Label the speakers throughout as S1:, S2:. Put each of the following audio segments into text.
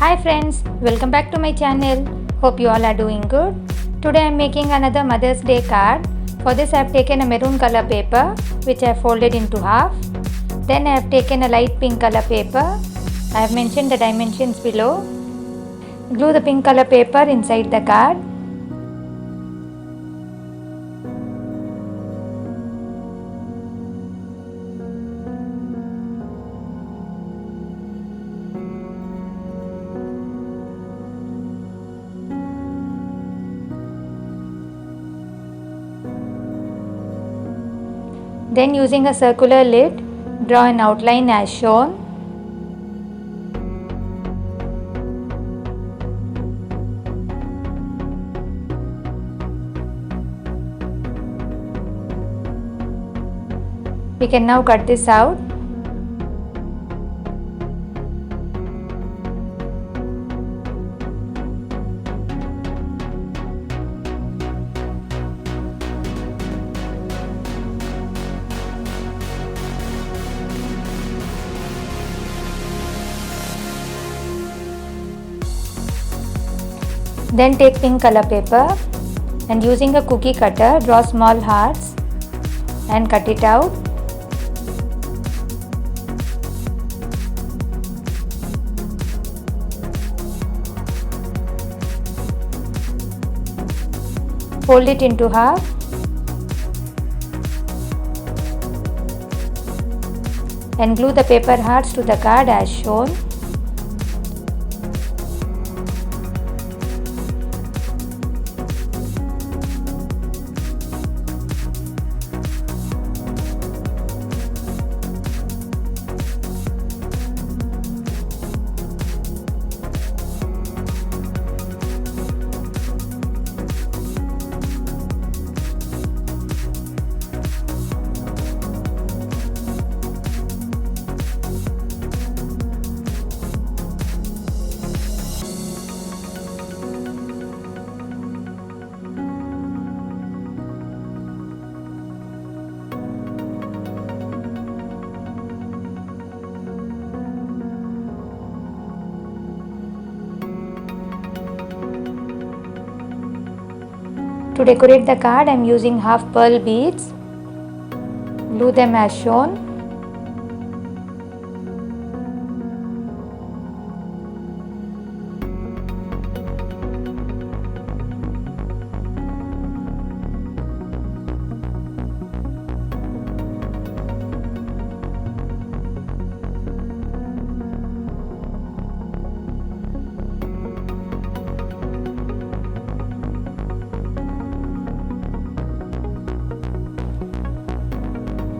S1: Hi friends, welcome back to my channel. Hope you all are doing good. Today I am making another Mother's Day card. For this I have taken a maroon color paper which I have folded into half. Then I have taken a light pink color paper. I have mentioned the dimensions below. Glue the pink color paper inside the card. Then using a circular lid, draw an outline as shown. We can now cut this out. Then take pink color paper and using a cookie cutter draw small hearts and cut it out. Fold it into half. And glue the paper hearts to the card as shown. To decorate the card, I am using half pearl beads. Glue them as shown.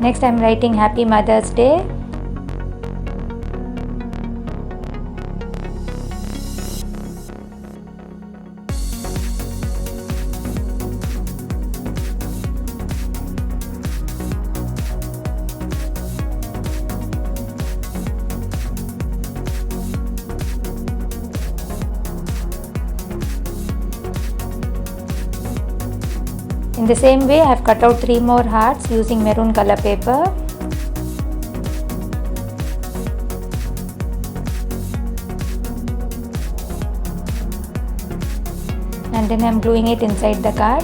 S1: Next I am writing Happy Mother's Day. In the same way, I have cut out 3 more hearts using maroon color paper. And then I am gluing it inside the card.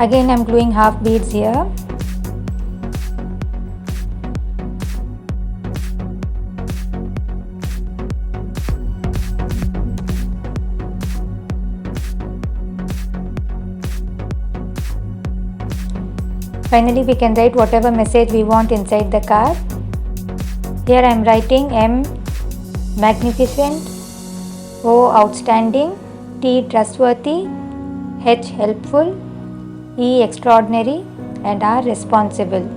S1: Again I am gluing half beads here. Finally we can write whatever message we want inside the card. Here I am writing M magnificent, O outstanding, T trustworthy, H helpful, E extraordinary and R responsible.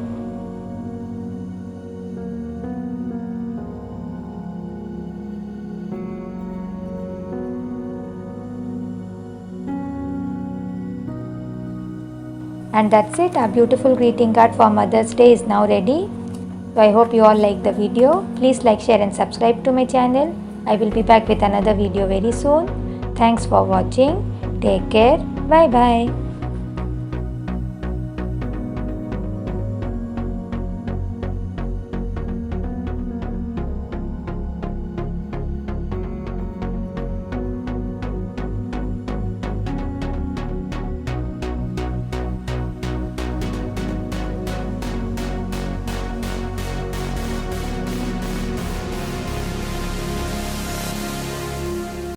S1: And that's it, our beautiful greeting card for Mother's Day is now ready. So I hope you all like the video. Please like, share and subscribe to my channel. I will be back with another video very soon. Thanks for watching. Take care. Bye bye.